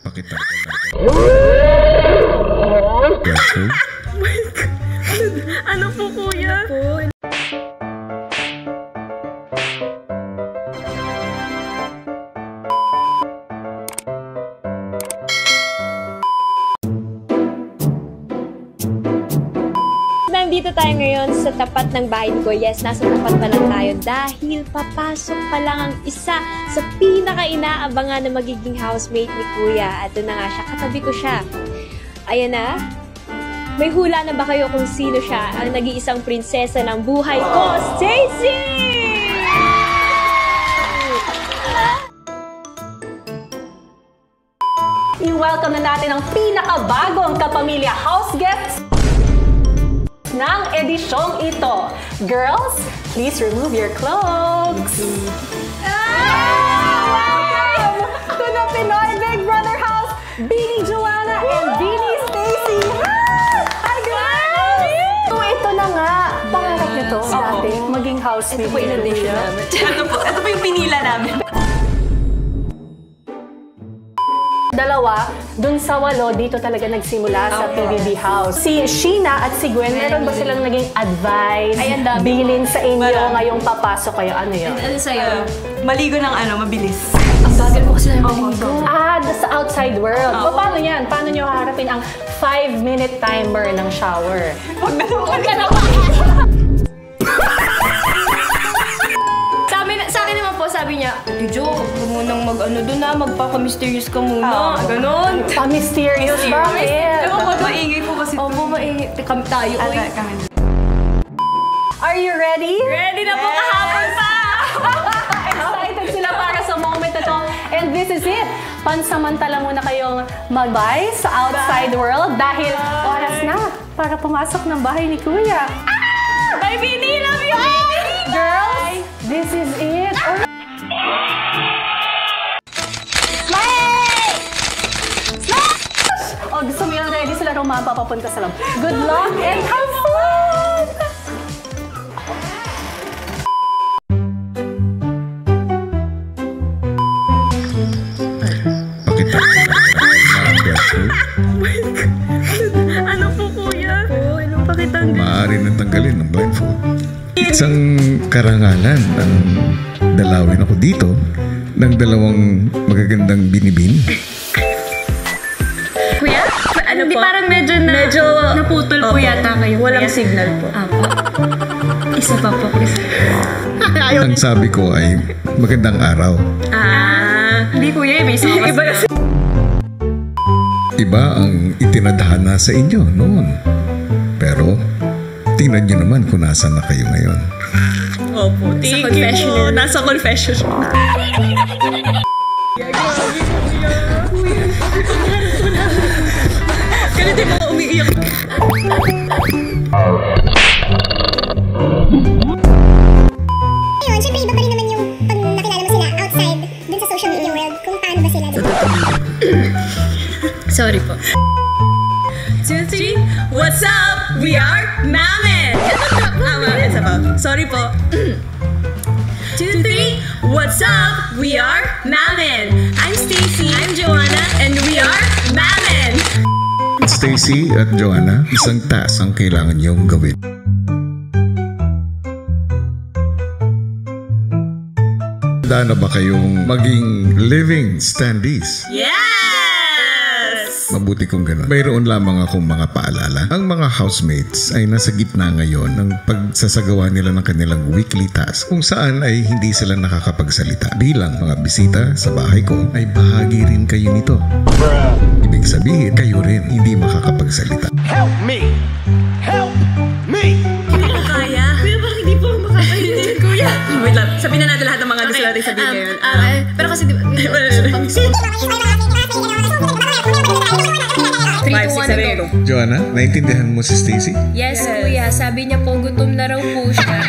Pakita ko lang. Oh my God. Ano po, kuya? Nandito tayo ngayon sa tapat ng bahay ko. Yes, nasa tapat pa lang tayo dahil papasok pa lang ang isa sa pinaka-inaabangan na magiging housemate ni Kuya. At na nga siya, katabi ko siya. Ayan na. May hula na ba kayo kung sino siya? Ang nag-iisang prinsesa ng buhay ko, Stacy! I-welcome na natin ang pinakabagong kapamilya house guests ng edisyong ito. Girls, please remove your clothes. Welcome to the Pinoy Big Brother house, Beanie Joanna and Beanie Stacy. Hi guys! So ito na nga, pangarap nito dati maging housemate ni Kuya. Ito po yung pinila namin. Dalawa, dun sa 8, dito talaga nagsimula sa PBB House. Si Sheena at si Gwen, meron ba silang naging advice, bilin sa inyo ngayong papasok kayo? Ano yun? Ano sa'yo? Maligo ng mabilis. Ang bagal ko kasi na maligo. Sa outside world. O paano yan? Paano nyo haharapin ang 5-minute timer ng shower? Huwag ka na Sa akin naman po, sabi niya, Jo, huwag mo nang magpaka-mysterious ka muna. Ganon. Pa-mysterious? Bakit? Ewan ko, maingay po kasi. Opo, maingay. Kami tayo. Are you ready? Ready na po kahapon pa! Excited sila para sa moment na to. And this is it. Pansamantala muna kayong mag-bye sa outside world dahil oras na para pumasok ng bahay ni Kuya. Bye, Beanie! Love you, Beanie! Girls, this is it. Oh, gusto mo yung ready sila rumapa papunta sa loob. Good luck and have fun! Pakita ko lang. Ano po, kuya? Ano pakitang Maaari na tanggalin ng blindfold. Isang karangalan ang dalawin ako dito ng dalawang magagandang binibin. Kuya? Ano po? Parang medyo naputol po yata kayo. Walang signal po. Apo. Isa pa po, Chris. Ang sabi ko ay magandang araw. Hindi kuya, may isa iba na. Iba ang itinadhana sa inyo noon. Pero tingnan nyo naman kung nasan na kayo ngayon. Opo, thank you po. Nasa confessional. Ganito yung mga umiiyak. Ayun, syempre iba pa rin naman yung pag nakilala mo sila outside dun sa social media world kung paano ba sila. Sorry po. 2, 3, what's up? We are Mamen! Isa pa. Sorry po. 2, 3, what's up? We are Mamen! I'm Stacy, I'm Joanna, and we are Mamen! Stacy at Joanna, isang task ang kailangan niyong gawin. Handa na ba kayong maging living standees? Yes! Mabuti kung gano'n. Mayroon lamang akong mga paalala. Ang mga housemates ay nasa gitna ngayon ng pagsasagawa nila ng kanilang weekly task kung saan ay hindi sila nakakapagsalita. Bilang mga bisita sa bahay ko ay bahagi rin kayo nito. Ibig sabihin, kayo rin hindi makakapagsalita. Help me! Help me! Hindi ko kaya. Kuya, bakit hindi po makakainin? Kuya! Wait lang, sabihin na natin lahat ng mga gusto natin sabihin ngayon. Pero kasi di ba... 3, 2, 1, Joanna, naintindihan mo si Stacy? Yes, Kuya. Sabi niya po, gutom na raw po siya.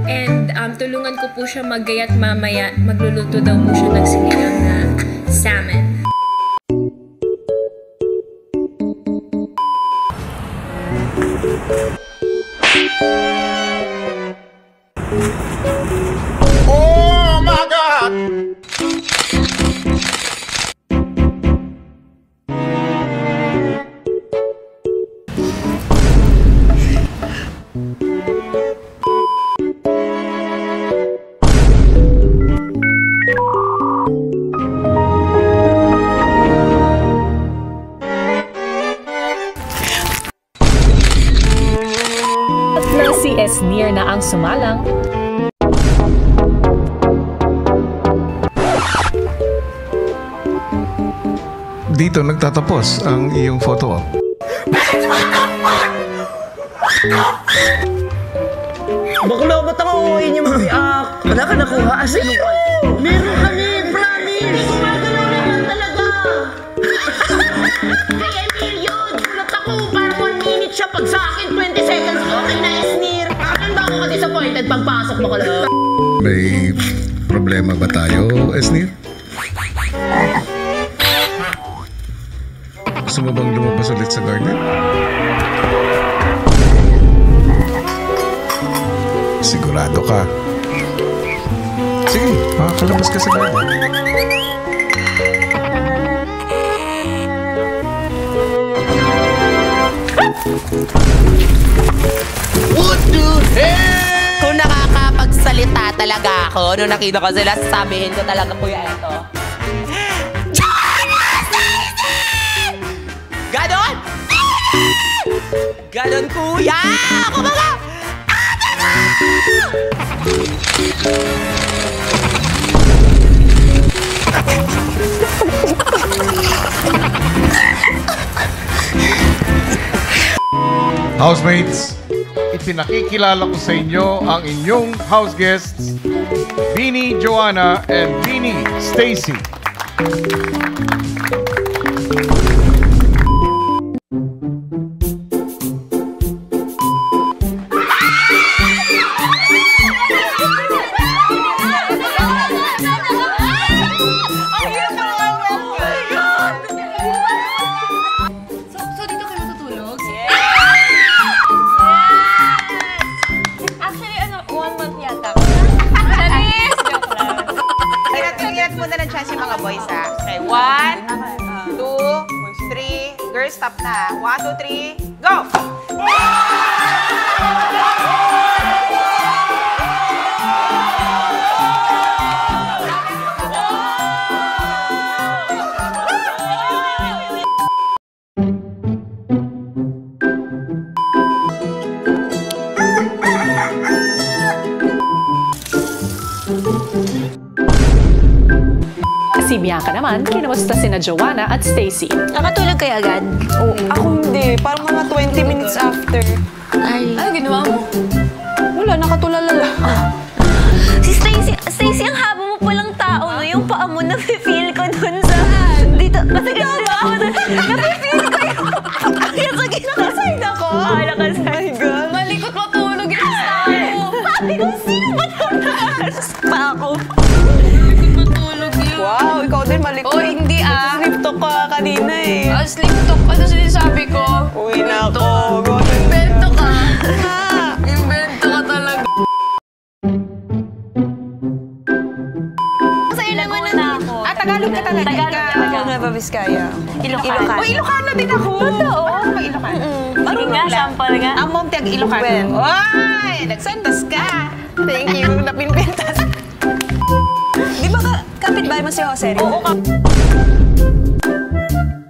And tulungan ko po siya maggayat mamaya. Magluluto daw po siya ng sinigang na salmon. Oh my God! ang sumalang. Dito nagtatapos ang iyong photo op. Bakla, ba't ako uuwi niya mag-react? Wala ka nakuha? Asino? Meron kami, promise! Gumagalaw naman talaga! Kay Emilio, gulat ako. Parang 1 minute siya. Pag sa akin, 20 seconds. Okay na, Esnir. Akin ba ako ka-disappointed pagpasok mo ka lang? May problema ba tayo, Esnir? Gusto mo bang lumabas ulit sa garden? Sigurado ka? Sige, makakalabas ka sa garden. What the hell? Kung nakakapagsalita talaga ako, nung nakita ko sila, sabihin ko talaga, kuya, ito. Ganon! Ganon, kuya! Kumaga! Housemates, ipinakikilala ko sa inyo ang inyong house guests, Beanie Joanna and Beanie Stacy. So dito kayo matutulog? Actually, 1 month yata. Alis! Joke lang. Tingnan muna ng chance yung mga boys, ha? Okay, 1, 2, 3. Girls, stop na. 1, 2, 3, go! Si Bianca naman, kinamusta sina Joanna at Stacy. Nakatulog kayo agad? Oo, ako hindi. Parang mga 20 minutes after. Ay. Ano ginawa mo? Wala, nakatulala lang. Si Stacy, ang haba mo palang tao, no? Yung paa mo, nafe-feel ko dun sa... Dito, kasi ganda ako dun. Nafe-feel ko yung... Kaya sa nakaside ako. Nakaside. Oh my God. Malikot matulog yung tao. Sabi ko, sino ba ito? Pa ako. Matulog yun. Wow, ikaw din malikot. Oh, hindi ah. Sleep talk ka kanina eh. Sleep talk. Ano sinasabi ko? Uwi na ako. Invento ka. Invento ka talaga. Sa ilaman na ako. Tagalog ka talaga. Tagalog talaga. Nueva Vizcaya. Ilocano. Oh, Ilocano din ako. Totoo. Ano ba Ilocano? Sige nga, sample nga. Ang mom tiyag Ilocano. Ay, nagsantas ka. Thank you. Napinpintas. Di ba kapitbahay mo si Jose Rizal? Oo,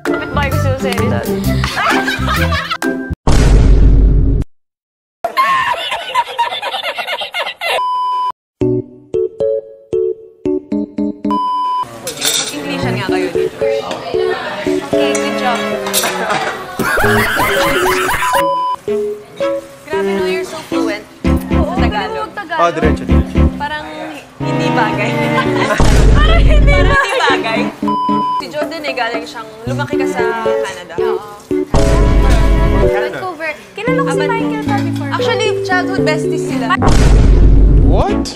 Kapit-bahay ko si Jose Rizal. Mag-Englishan nga kayo dito. Okay, good job. Grabe no, you're so fluent. Oo, Tagalog. Oh, diretso. Parang hindi bagay. Parang hindi bagay. Si Jordan eh, galing siyang, lumaki ka sa Canada. Vancouver. Kilala ko si Michael pa before. Actually, childhood besties sila. What?